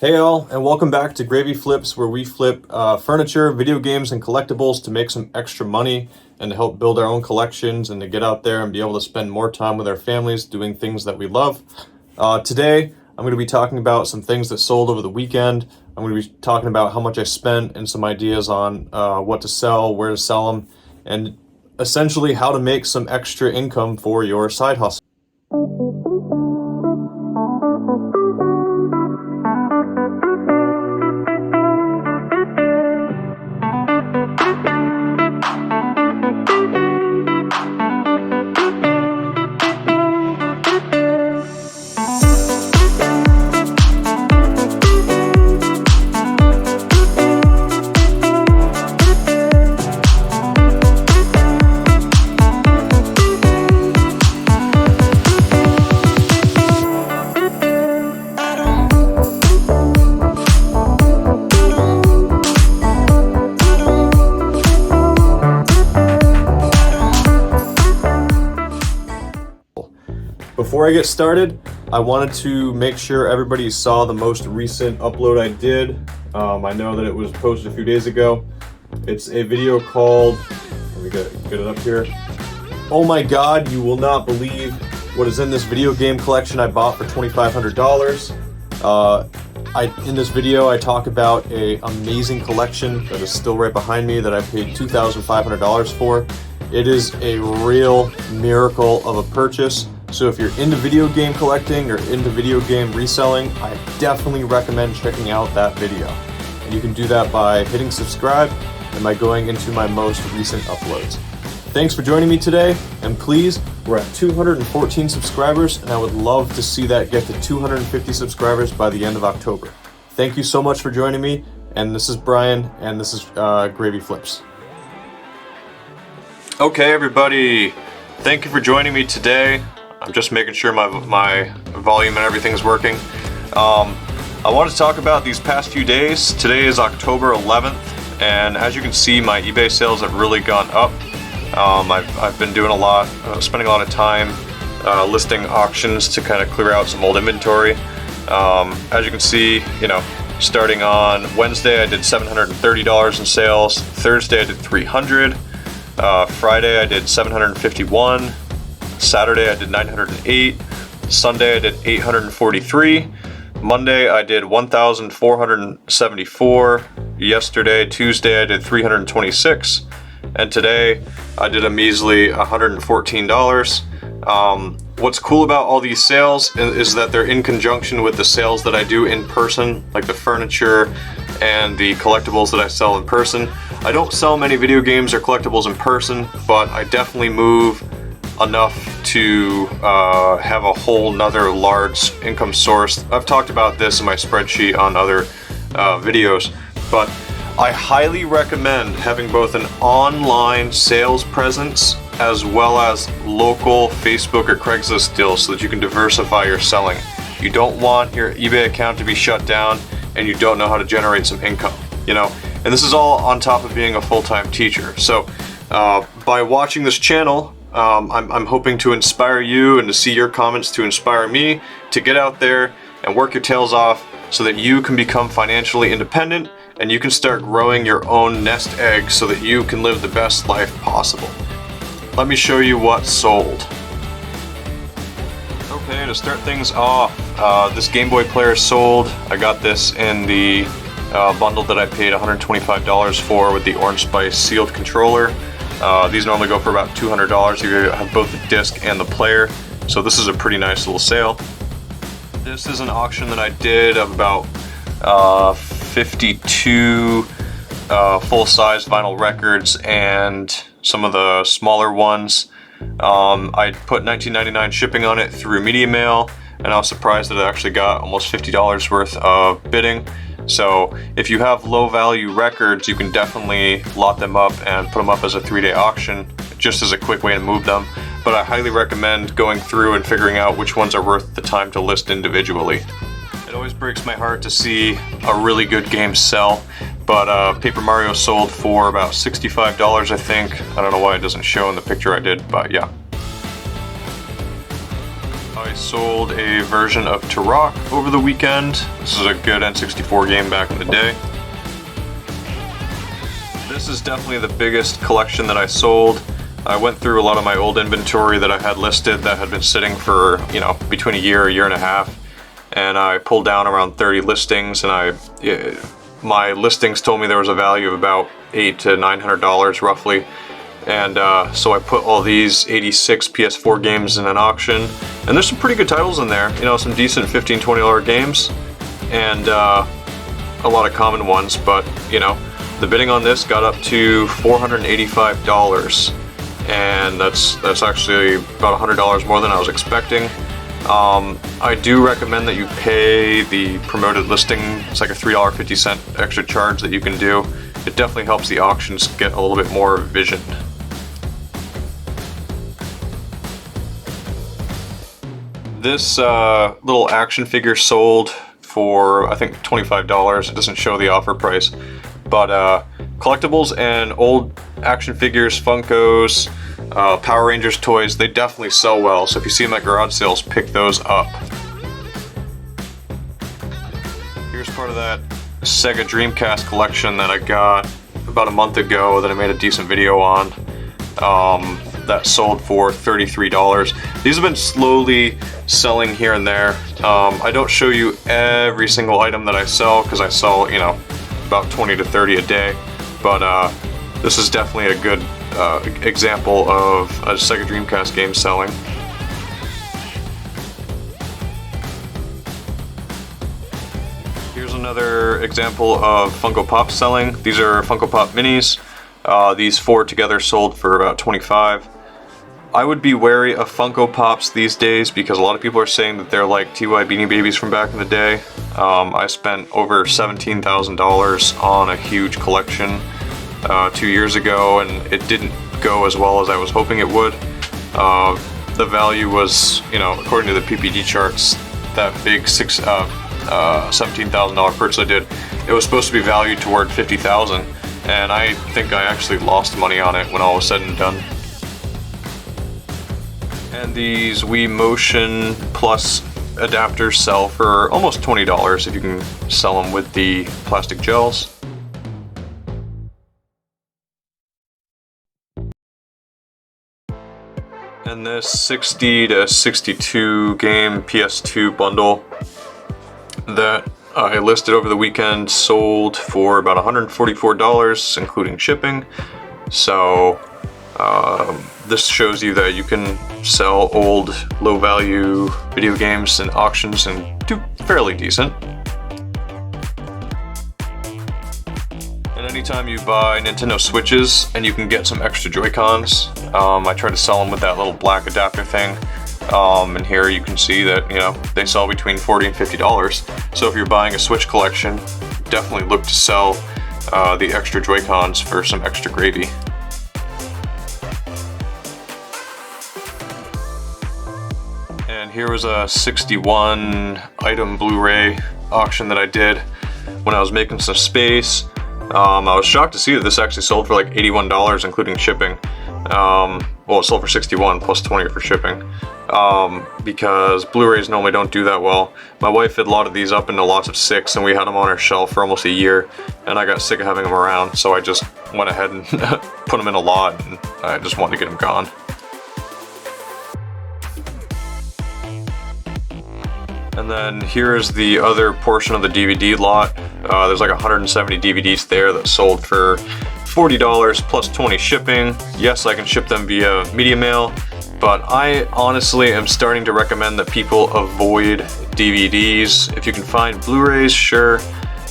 Hey all, and welcome back to Gravy Flips, where we flip furniture, video games, and collectibles to make some extra money and to help build our own collections and to get out there and be able to spend more time with our families doing things that we love. Today, I'm going to be talking about some things that sold over the weekend. I'm going to be talking about how much I spent and some ideas on what to sell, where to sell them, and essentially how to make some extra income for your side hustle. Before I get started, I wanted to make sure everybody saw the most recent upload I did. I know that it was posted a few days ago. It's a video called, let me get it up here. Oh my God, you will not believe what is in this video game collection I bought for $2,500. In this video, I talk about an amazing collection that is still right behind me that I paid $2,500 for. It is a real miracle of a purchase. So if you're into video game collecting or into video game reselling, I definitely recommend checking out that video. And you can do that by hitting subscribe and by going into my most recent uploads. Thanks for joining me today, and please, we're at 214 subscribers, and I would love to see that get to 250 subscribers by the end of October. Thank you so much for joining me, and this is Brian, and this is Gravy Flips. Okay, everybody, thank you for joining me today. I'm just making sure my volume and everything is working. I want to talk about these past few days. Today is October 11th, and as you can see, my eBay sales have really gone up. I've been doing spending a lot of time listing auctions to kind of clear out some old inventory. As you can see, starting on Wednesday, I did $730 in sales. Thursday, I did $300. Friday, I did $751. Saturday I did $908, Sunday I did $843, Monday I did $1,474, yesterday, Tuesday, I did $326, and today I did a measly $114. What's cool about all these sales is that they're in conjunction with the sales that I do in person, like the furniture and the collectibles that I sell in person. I don't sell many video games or collectibles in person, but I definitely move enough to have a whole nother large income source. I've talked about this in my spreadsheet on other videos, but I highly recommend having both an online sales presence as well as local Facebook or Craigslist deals so that you can diversify your selling. You don't want your eBay account to be shut down and you don't know how to generate some income, and this is all on top of being a full-time teacher. So by watching this channel, I'm hoping to inspire you and to see your comments to inspire me to get out there and work your tails off so that you can become financially independent and you can start growing your own nest egg so that you can live the best life possible. Let me show you what sold. Okay, to start things off, this Game Boy player sold. I got this in the bundle that I paid $125 for with the Orange Spice sealed controller. These normally go for about $200. You have both the disc and the player, so this is a pretty nice little sale. This is an auction that I did of about 52 full-size vinyl records and some of the smaller ones. I put $19.99 shipping on it through Media Mail, and I was surprised that I actually got almost $50 worth of bidding. So if you have low value records, you can definitely lot them up and put them up as a 3-day auction just as a quick way to move them. But I highly recommend going through and figuring out which ones are worth the time to list individually. It always breaks my heart to see a really good game sell, but Paper Mario sold for about $65, I think. I don't know why it doesn't show in the picture I did, but yeah. I I sold a version of Turok over the weekend. This is a good N64 game back in the day. This is definitely the biggest collection that I sold. I went through a lot of my old inventory that I had listed that had been sitting for, you know, between a year and a half. And I pulled down around 30 listings, and my listings told me there was a value of about $800 to $900 roughly. And so I put all these 86 PS4 games in an auction, and there's some pretty good titles in there, you know, some decent $15, $20 games, and a lot of common ones, but, you know, the bidding on this got up to $485, and that's actually about $100 more than I was expecting. I do recommend that you pay the promoted listing. It's like a $3.50 extra charge that you can do. It definitely helps the auctions get a little bit more vision. This little action figure sold for, I think, $25. It doesn't show the offer price, but collectibles and old action figures, Funkos, Power Rangers toys, they definitely sell well. So if you see them at garage sales, pick those up. Here's part of that Sega Dreamcast collection that I got about a month ago that I made a decent video on. That sold for $33. These have been slowly selling here and there. I don't show you every single item that I sell because I sell, you know, about 20 to 30 a day. But this is definitely a good example of a Sega Dreamcast game selling. Here's another example of Funko Pop selling. These are Funko Pop minis. These 4 together sold for about $25. I would be wary of Funko Pops these days because a lot of people are saying that they're like TY Beanie Babies from back in the day. I spent over $17,000 on a huge collection 2 years ago, and it didn't go as well as I was hoping it would. The value was, you know, according to the PPD charts, that big $17,000 purchase I did, it was supposed to be valued toward $50,000, and I think I actually lost money on it when all was said and done. And these Wii Motion Plus adapters sell for almost $20 if you can sell them with the plastic gels. And this 60 to 62 game PS2 bundle that I listed over the weekend sold for about $144, including shipping. So this shows you that you can sell old, low-value video games in auctions and do fairly decent. And anytime you buy Nintendo Switches and you can get some extra Joy-Cons, I try to sell them with that little black adapter thing. And here you can see that, you know, they sell between $40 and $50. So if you're buying a Switch collection, definitely look to sell the extra Joy-Cons for some extra gravy. And here was a 61 item Blu-ray auction that I did when I was making some space. I was shocked to see that this actually sold for like $81, including shipping. Well, it sold for $61 plus $20 for shipping, because Blu-rays normally don't do that well. My wife had loaded these up into lots of 6, and we had them on our shelf for almost a year, and I got sick of having them around, so I just went ahead and put them in a lot, and I just wanted to get them gone. And then here's the other portion of the DVD lot. There's like 170 DVDs there that sold for $40 plus 20 shipping. Yes, I can ship them via media mail, but I honestly am starting to recommend that people avoid DVDs. If you can find Blu-rays, sure,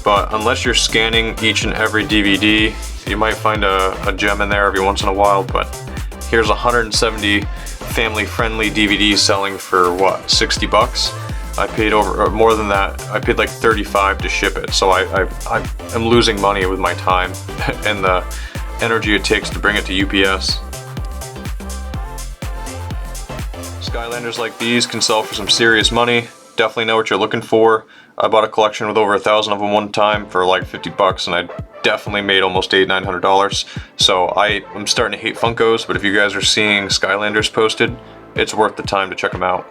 but unless you're scanning each and every DVD, you might find a gem in there every once in a while, but here's 170 family-friendly DVDs selling for what, 60 bucks? I paid more than that. I paid like $35 to ship it, so I am losing money with my time and the energy it takes to bring it to UPS. Skylanders like these can sell for some serious money. Definitely know what you're looking for. I bought a collection with over 1,000 of them one time for like 50 bucks, and I definitely made almost $800-900. So I'm starting to hate Funkos, but if you guys are seeing Skylanders posted, it's worth the time to check them out.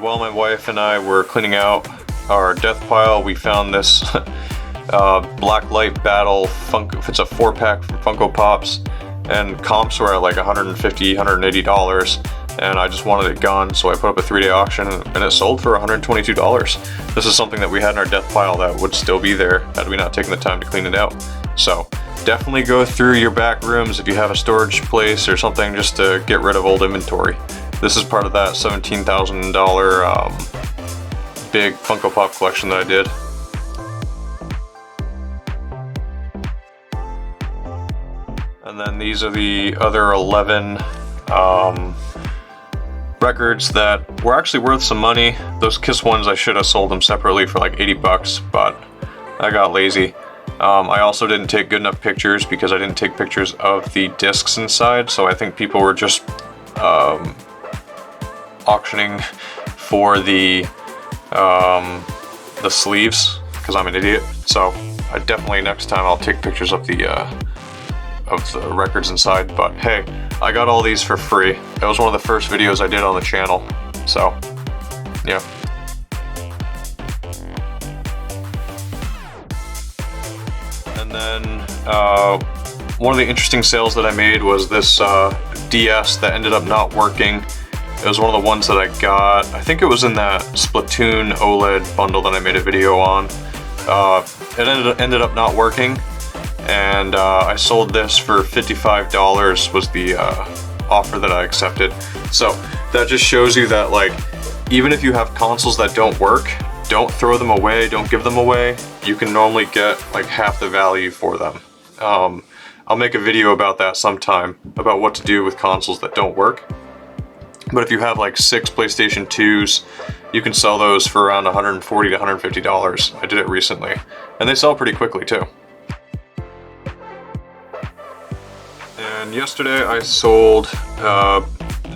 while my wife and I were cleaning out our death pile, we found this Blacklight Battle Funko. It's a 4-pack from Funko Pops, and comps were at like $150, $180, and I just wanted it gone, so I put up a 3-day auction, and it sold for $122. This is something that we had in our death pile that would still be there had we not taken the time to clean it out. So definitely go through your back rooms if you have a storage place or something, just to get rid of old inventory. This is part of that $17,000 big Funko Pop collection that I did. And then these are the other 11 records that were actually worth some money. Those Kiss ones, I should have sold them separately for like 80 bucks, but I got lazy. I also didn't take good enough pictures because I didn't take pictures of the discs inside, so I think people were just auctioning for the sleeves, because I'm an idiot. So I definitely, next time, I'll take pictures of the records inside. But hey, I got all these for free. It was one of the first videos I did on the channel, so yeah. And then one of the interesting sales that I made was this DS that ended up not working. It was one of the ones that I got, I think it was in that Splatoon OLED bundle that I made a video on. It ended up not working, and I sold this for $55 was the offer that I accepted. So that just shows you that, like, even if you have consoles that don't work, don't throw them away, don't give them away. You can normally get like half the value for them. I'll make a video about that sometime, about what to do with consoles that don't work. But if you have like 6 PlayStation 2s, you can sell those for around $140 to $150. I did it recently, and they sell pretty quickly too. And yesterday I sold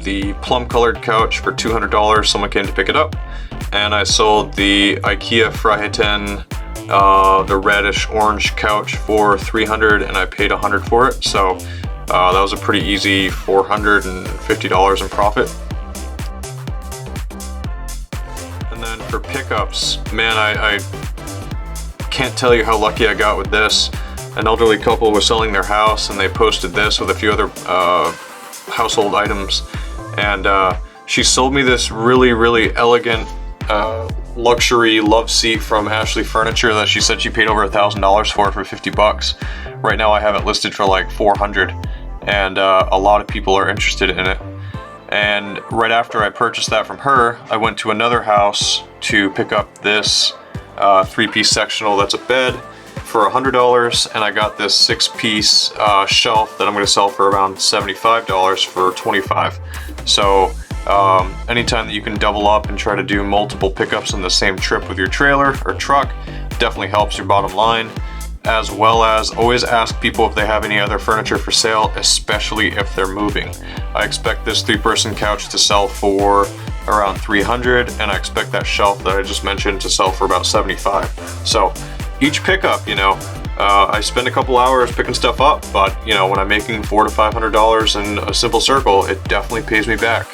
the plum colored couch for $200. Someone came to pick it up. And I sold the IKEA Freiheiten, the reddish orange couch for $300, and I paid $100 for it. So that was a pretty easy $450 in profit. And then for pickups, man, I can't tell you how lucky I got with this. An elderly couple was selling their house, and they posted this with a few other household items. And she sold me this really, really elegant luxury love seat from Ashley Furniture that she said she paid over $1,000 for 50 bucks. Right now I have it listed for like 400, and a lot of people are interested in it. And right after I purchased that from her, I went to another house to pick up this 3-piece sectional that's a bed for $100, and I got this 6-piece shelf that I'm going to sell for around $75 for $25. So anytime that you can double up and try to do multiple pickups in the same trip with your trailer or truck, definitely helps your bottom line. As well as always ask people if they have any other furniture for sale, especially if they're moving. I expect this 3-person couch to sell for around $300, and I expect that shelf that I just mentioned to sell for about $75. So each pickup, you know, I spend a couple hours picking stuff up, but you know, when I'm making $400 to $500 in a simple circle, it definitely pays me back.